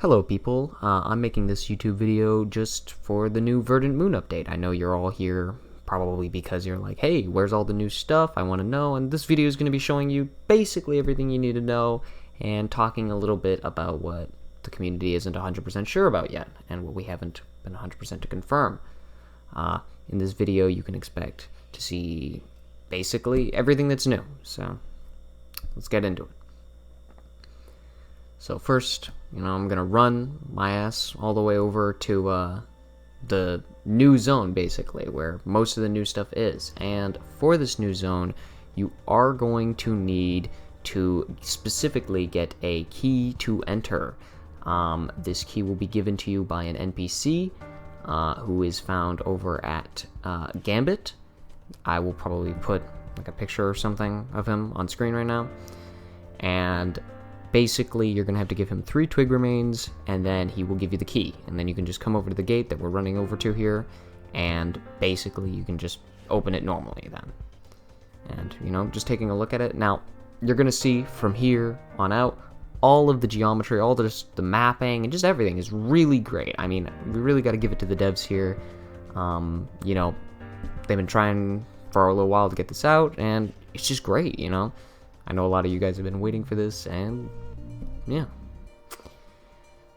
Hello people, I'm making this YouTube video just for the new Verdant Moon update. I know you're all here probably because you're like, hey, where's all the new stuff? I want to know, and this video is going to be showing you basically everything you need to know and talking a little bit about what the community isn't 100% sure about yet and what we haven't been 100% to confirm. In this video you can expect to see basically everything that's new, so let's get into it. So first, I'm going to run my ass all the way over to the new zone, basically, where most of the new stuff is. And for this new zone, you are going to need to specifically get a key to enter. This key will be given to you by an NPC who is found over at Gambit. I will probably put like a picture or something of him on screen right now. And basically, you're going to have to give him 3 twig remains, and then he will give you the key. And then you can just come over to the gate that we're running over to here, and basically you can just open it normally then. And, just taking a look at it. Now, you're going to see from here on out, all of the geometry, all the mapping, and just everything is really great. I mean, we really got to give it to the devs here. They've been trying for a little while to get this out, and it's just great, I know a lot of you guys have been waiting for this, and yeah.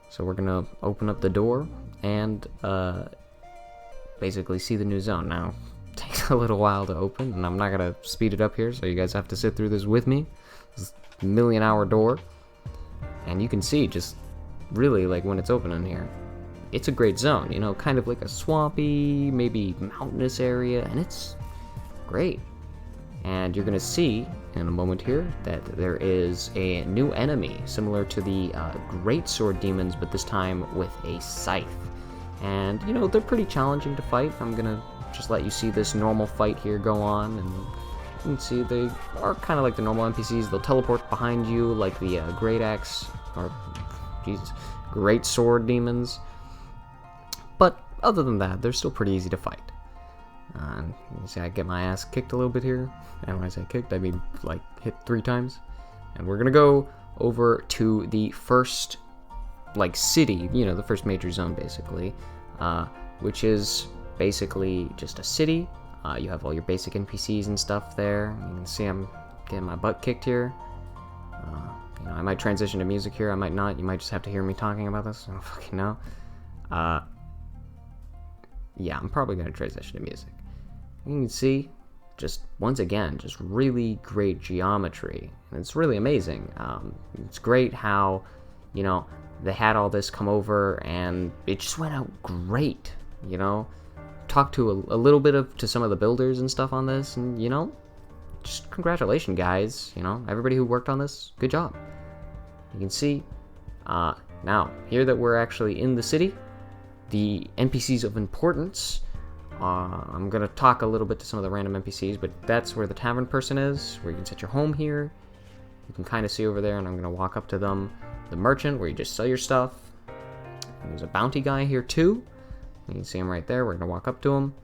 So we're gonna open up the door and basically see the new zone. Now, it takes a little while to open, and I'm not gonna speed it up here, so you guys have to sit through this with me. This million-hour door, and you can see just really like when it's open in here. It's a great zone, kind of like a swampy, maybe mountainous area, and it's great. And you're going to see in a moment here that there is a new enemy similar to the Great Sword Demons, but this time with a scythe. And, they're pretty challenging to fight. I'm going to just let you see this normal fight here go on. And you can see they are kind of like the normal NPCs. They'll teleport behind you like the Great Sword Demons. But other than that, they're still pretty easy to fight. And you see I get my ass kicked a little bit here. And when I say kicked, I mean like hit 3 times. And we're gonna go over to the first city, the first major zone basically, which is basically just a city. You have all your basic NPCs and stuff there. You can see I'm getting my butt kicked here. I might transition to music here, I might not. You might just have to hear me talking about this. I don't fucking know. Yeah, I'm probably gonna transition to music. You can see, just once again, just really great geometry, and it's really amazing. It's great how, they had all this come over, and it just went out great. Talked to a little bit to some of the builders and stuff on this, and just congratulations, guys. Everybody who worked on this, good job. You can see, now here that we're actually in the city, the NPCs of importance. I'm going to talk a little bit to some of the random NPCs, but that's where the tavern person is, where you can set your home here. You can kind of see over there, and I'm going to walk up to them. The merchant, where you just sell your stuff. And there's a bounty guy here too. You can see him right there. We're going to walk up to him.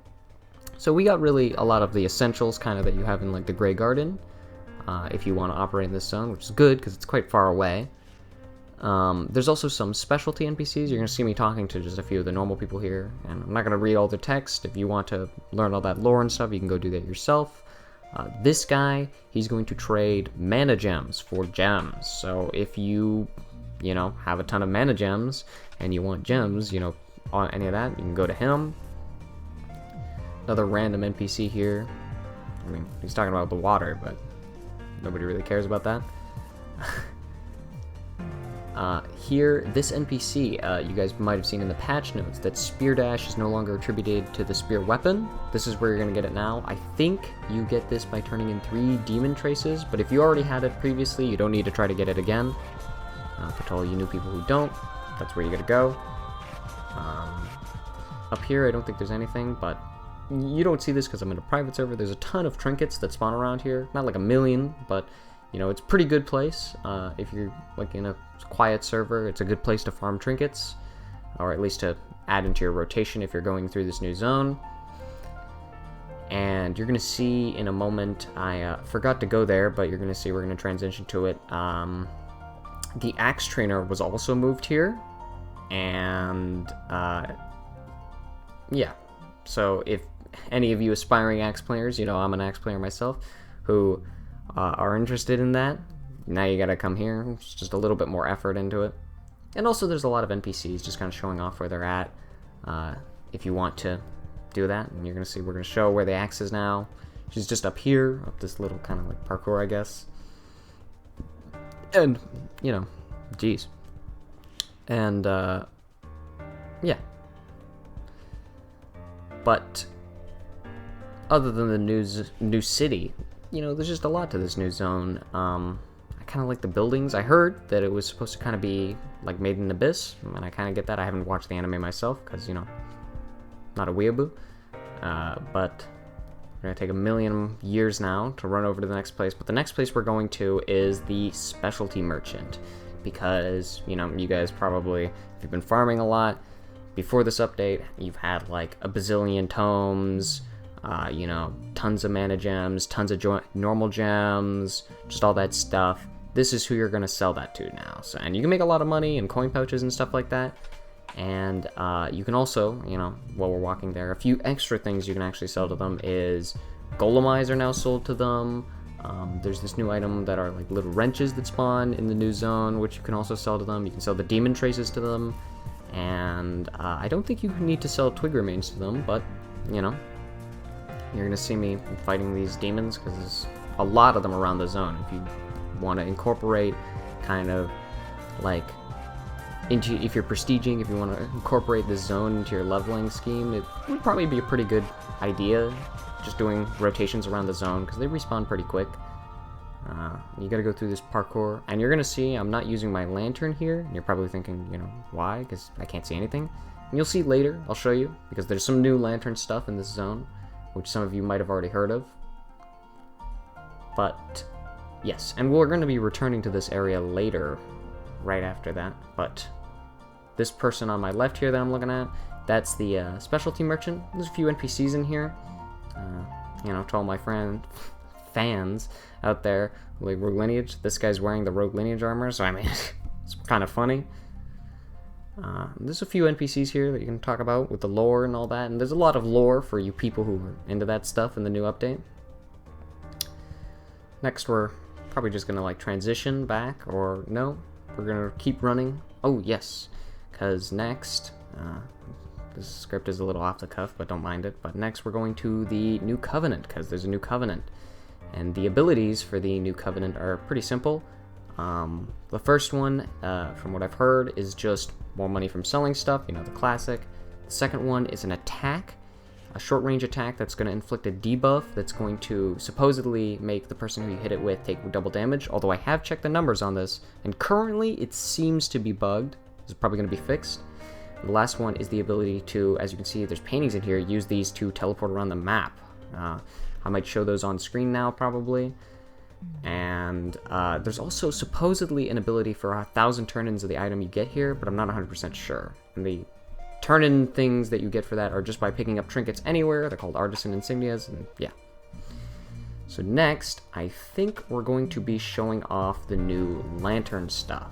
So we got really a lot of the essentials kind of that you have in like the Grey Garden, if you want to operate in this zone, which is good because it's quite far away. There's also some specialty NPCs. You're going to see me talking to just a few of the normal people here, and I'm not going to read all the text. If you want to learn all that lore and stuff, you can go do that yourself. This guy, he's going to trade mana gems for gems. So if you, have a ton of mana gems, and you want gems, on any of that, you can go to him. Another random NPC here. I mean, he's talking about the water, but nobody really cares about that. Here, this NPC, you guys might have seen in the patch notes that Spear Dash is no longer attributed to the spear weapon. This is where you're going to get it now. I think you get this by turning in 3 demon traces, but if you already had it previously, you don't need to try to get it again. But to all you new people who don't, that's where you got to go. Up here, I don't think there's anything, but you don't see this because I'm in a private server. There's a ton of trinkets that spawn around here. Not like a million, but it's a pretty good place. If you're like in a quiet server, it's a good place to farm trinkets, or at least to add into your rotation if you're going through this new zone. And you're going to see in a moment, I forgot to go there, but you're going to see we're going to transition to it. The axe trainer was also moved here. And yeah, so if any of you aspiring axe players, you know I'm an axe player myself, who are interested in that, now you gotta come here. It's just a little bit more effort into it. And also there's a lot of NPCs just kind of showing off where they're at, if you want to do that. And you're gonna see we're gonna show where the axe is now. She's just up here, up this little kind of like parkour, I guess. And, you know, geez. And, yeah. But other than the new city, you know, there's just a lot to this new zone. I kind of like the buildings. I heard that it was supposed to kind of be like Made in Abyss, and I kind of get that. I haven't watched the anime myself because, you know, not a weeaboo. But we're going to take 1,000,000 years now to run over to the next place. But the next place we're going to is the Specialty Merchant, because, you know, you guys probably, if you've been farming a lot, before this update, you've had like a bazillion tomes, you know, tons of mana gems, tons of normal gems, just all that stuff. This is who you're going to sell that to now. So, and you can make a lot of money in coin pouches and stuff like that. And you can also, you know, while we're walking there, a few extra things you can actually sell to them is golem eyes are now sold to them. There's this new item that are like little wrenches that spawn in the new zone, which you can also sell to them. You can sell the demon traces to them. And I don't think you need to sell twig remains to them, but, you know, you're going to see me fighting these demons because there's a lot of them around the zone. If you want to incorporate kind of like into, if you're prestiging, if you want to incorporate this zone into your leveling scheme, it would probably be a pretty good idea, just doing rotations around the zone because they respawn pretty quick. You gotta go through this parkour, and you're gonna see I'm not using my lantern here, and you're probably thinking, you know, why? Because I can't see anything. And you'll see later, I'll show you, because there's some new lantern stuff in this zone, which some of you might have already heard of. But, yes, and we're gonna be returning to this area later, right after that, but this person on my left here that I'm looking at, that's the Specialty Merchant. There's a few NPCs in here, you know, to all my fans out there, like Rogue Lineage. This guy's wearing the Rogue Lineage armor, so I mean, it's kind of funny. There's a few NPCs here that you can talk about with the lore and all that, and there's a lot of lore for you people who are into that stuff in the new update. Next, we're probably just gonna like transition back, or no, we're gonna keep running. Oh yes, because next, this script is a little off the cuff, but don't mind it. But next we're going to the New Covenant, because there's a New Covenant. And the abilities for the New Covenant are pretty simple. The first one, from what I've heard, is just more money from selling stuff, you know, the classic. The second one is an attack, a short-range attack that's going to inflict a debuff that's going to supposedly make the person who you hit it with take double damage, although I have checked the numbers on this, and currently it seems to be bugged. It's probably going to be fixed. The last one is the ability to, as you can see, there's paintings in here, use these to teleport around the map. I might show those on screen now, probably. And there's also supposedly an ability for 1,000 turn-ins of the item you get here, but I'm not 100% sure. And the turn-in things that you get for that are just by picking up trinkets anywhere. They're called Artisan insignias, and yeah. So next, I think we're going to be showing off the new lantern stuff.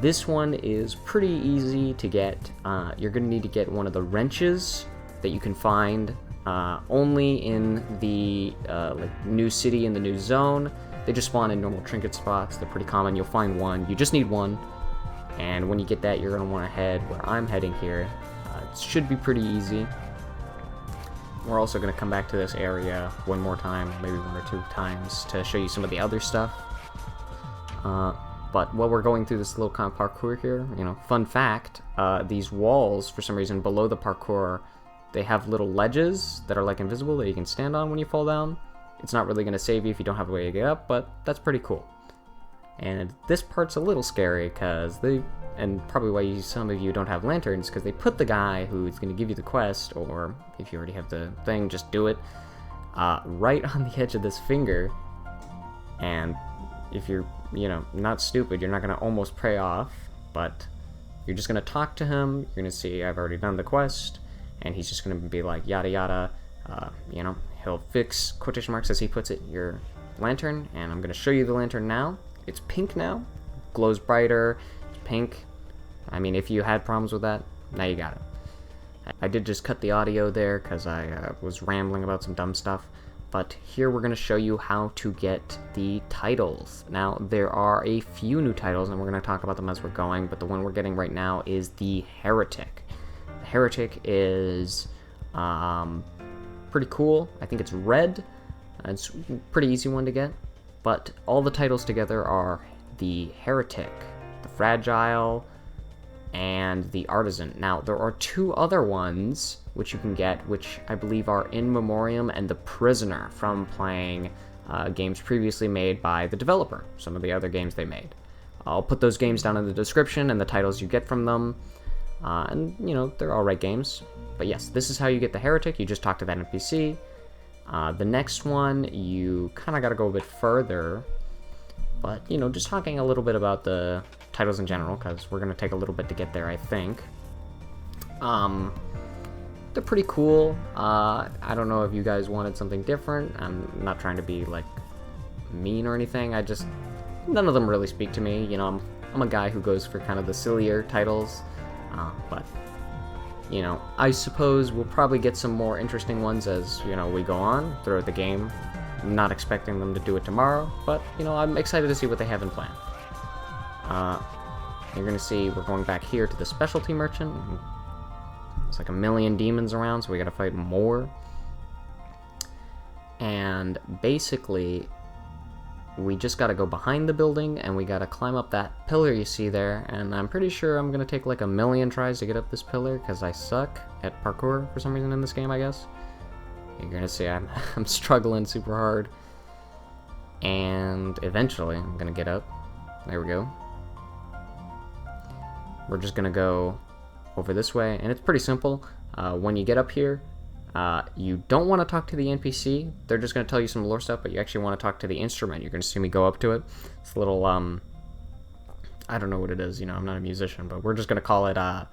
This one is pretty easy to get. You're going to need to get one of the wrenches that you can find only in the like new city in the new zone. They just spawn in normal trinket spots. They're pretty common. You'll find one. You just need one. And when you get that, you're going to want to head where I'm heading here. It should be pretty easy. We're also going to come back to this area one more time, maybe one or two times, to show you some of the other stuff. But while we're going through this little kind of parkour here, you know, fun fact, these walls, for some reason, below the parkour, they have little ledges that are like invisible that you can stand on when you fall down. It's not really going to save you if you don't have a way to get up, but that's pretty cool. And this part's a little scary because and probably why some of you don't have lanterns, because they put the guy who's going to give you the quest, or if you already have the thing, just do it, right on the edge of this finger. And if you're, you know, not stupid, you're not going to almost pray off, but you're just going to talk to him. You're going to see, I've already done the quest, and he's just going to be like, yada yada, you know, he'll fix, quotation marks as he puts it, your lantern, and I'm going to show you the lantern now. It's pink now, glows brighter, it's pink, I mean, if you had problems with that, now you got it. I did just cut the audio there because I was rambling about some dumb stuff, but here we're going to show you how to get the titles. Now, there are a few new titles, and we're going to talk about them as we're going, but the one we're getting right now is the Heretic. The Heretic is pretty cool. I think it's red. It's a pretty easy one to get, but all the titles together are the Heretic, the Fragile, and the Artisan. Now, there are two other ones which you can get, which I believe are In Memoriam and The Prisoner, from playing games previously made by the developer, some of the other games they made. I'll put those games down in the description and the titles you get from them, and, you know, they're alright games. But yes, this is how you get the Heretic. You just talk to that NPC. The next one, you kind of got to go a bit further, but, you know, just talking a little bit about the titles in general, because we're going to take a little bit to get there, I think. They're pretty cool. I don't know if you guys wanted something different. I'm not trying to be, like, mean or anything. None of them really speak to me. You know, I'm a guy who goes for kind of the sillier titles, but, you know, I suppose we'll probably get some more interesting ones as, you know, we go on throughout the game. I'm not expecting them to do it tomorrow, but, you know, I'm excited to see what they have in plan. You're going to see we're going back here to the specialty merchant. It's like 1 million demons around, so we got to fight more. And basically, we just got to go behind the building, and we got to climb up that pillar you see there. And I'm pretty sure I'm going to take like 1 million tries to get up this pillar, because I suck at parkour for some reason in this game, I guess. You're going to see I'm struggling super hard. And eventually, I'm going to get up. There we go. We're just going to go over this way, and it's pretty simple. When you get up here, you don't want to talk to the NPC. They're just going to tell you some lore stuff, but you actually want to talk to the instrument. You're going to see me go up to it. It's a little, I don't know what it is, you know, I'm not a musician, but we're just going to call it a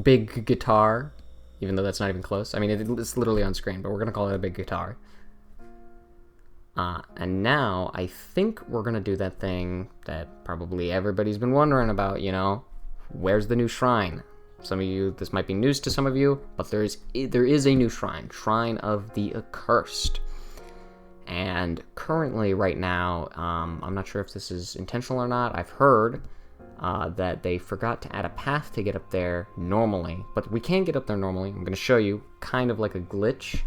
big guitar, even though that's not even close. I mean, it's literally on screen, but we're going to call it a big guitar. And now, I think we're going to do that thing that probably everybody's been wondering about, you know, where's the new shrine? Some of you, this might be news to some of you, but there is a new shrine, Shrine of the Accursed. And currently, right now, I'm not sure if this is intentional or not. I've heard that they forgot to add a path to get up there normally, but we can get up there normally. I'm going to show you, kind of like a glitch.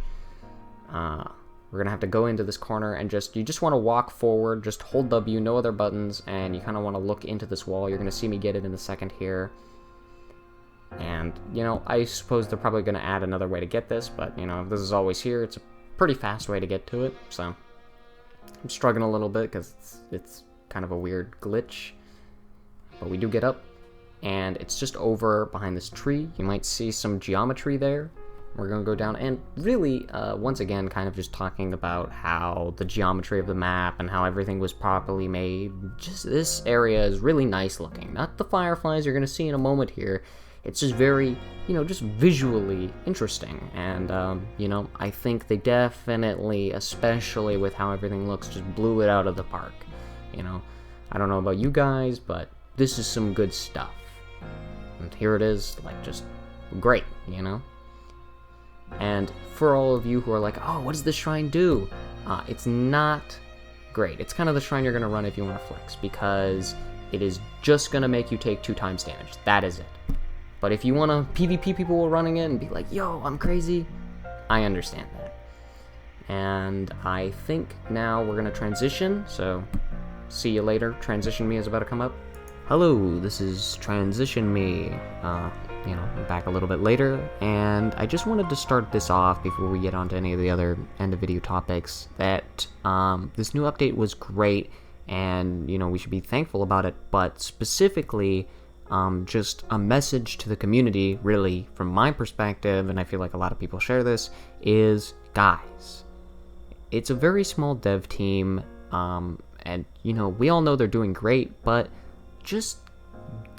We're going to have to go into this corner and you just want to walk forward, just hold W, no other buttons, and you kind of want to look into this wall. You're going to see me get it in a second here. And, you know, I suppose they're probably going to add another way to get this, but, you know, this is always here. It's a pretty fast way to get to it, so I'm struggling a little bit because it's kind of a weird glitch. But we do get up, and it's just over behind this tree. You might see some geometry there. We're going to go down, and really, once again, kind of just talking about how the geometry of the map and how everything was properly made. Just this area is really nice looking. Not the fireflies you're going to see in a moment here. It's just very, you know, just visually interesting. And, you know, I think they definitely, especially with how everything looks, just blew it out of the park. You know, I don't know about you guys, but this is some good stuff. And here it is, like, just great, you know? And for all of you who are like, oh, what does this shrine do? It's not great. It's kind of the shrine you're going to run if you want to flex, because it is just going to make you take 2 times damage. That is it. But if you want to PvP people running it and be like, yo, I'm crazy, I understand that. And I think now we're going to transition, so see you later. Transition Me is about to come up. Hello, this is Transition Me. You know, I'm back a little bit later, and I just wanted to start this off before we get on to any of the other end of video topics, that this new update was great, and, you know, we should be thankful about it, but specifically, just a message to the community, really, from my perspective, and I feel like a lot of people share this, is, guys, it's a very small dev team, and, you know, we all know they're doing great, but just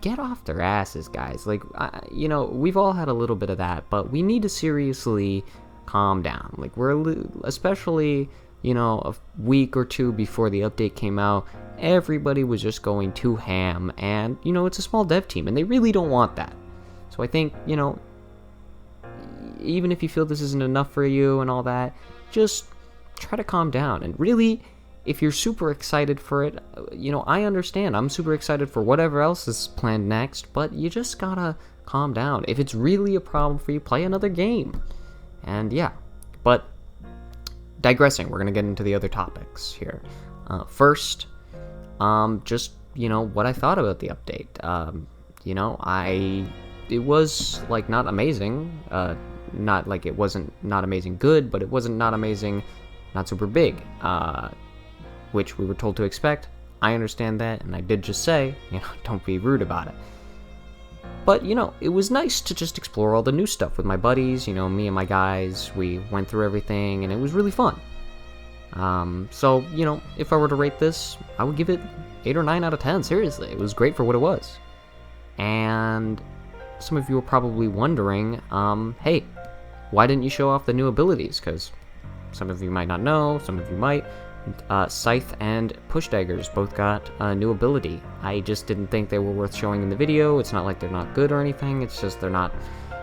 get off their asses, guys. Like, you know, we've all had a little bit of that, but we need to seriously calm down. Like, especially a week or two before the update came out, everybody was just going too ham, and, it's a small dev team, and they really don't want that. So I think, even if you feel this isn't enough for you and all that, just try to calm down. And really, if you're super excited for it, I understand. I'm super excited for whatever else is planned next, but you just gotta calm down. If it's really a problem for you, play another game. And yeah, but digressing, we're gonna get into the other topics here. First, just, what I thought about the update. It was, like, not amazing, not like it wasn't not amazing good, but it wasn't not amazing, not super big, which we were told to expect. I understand that, and I did just say, don't be rude about it. But, it was nice to just explore all the new stuff with my buddies, me and my guys. We went through everything, and it was really fun. So, if I were to rate this, I would give it 8 or 9 out of 10, seriously. It was great for what it was. And some of you are probably wondering, hey, why didn't you show off the new abilities? Because some of you might not know, some of you might. Scythe and Push Daggers both got a new ability. I just didn't think they were worth showing in the video. It's not like they're not good or anything, it's just they're not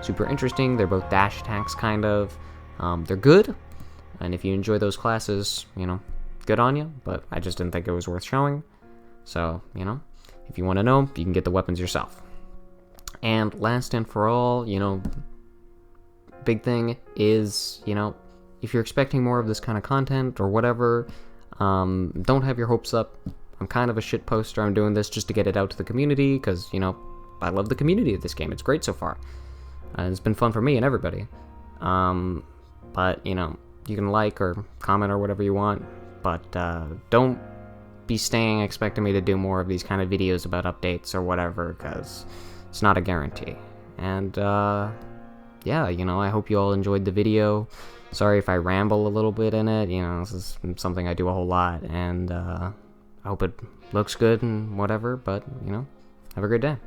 super interesting. They're both dash attacks, kind of. They're good, and if you enjoy those classes, good on you, but I just didn't think it was worth showing. So, if you want to know, you can get the weapons yourself. And last and for all, big thing is, if you're expecting more of this kind of content or whatever, don't have your hopes up. I'm kind of a shit poster. I'm doing this just to get it out to the community because, I love the community of this game. It's great so far. It's been fun for me and everybody. But, you can like or comment or whatever you want, but don't be staying expecting me to do more of these kind of videos about updates or whatever, because it's not a guarantee. And, yeah, I hope you all enjoyed the video. Sorry if I ramble a little bit in it, this is something I do a whole lot, and I hope it looks good and whatever, but, have a great day.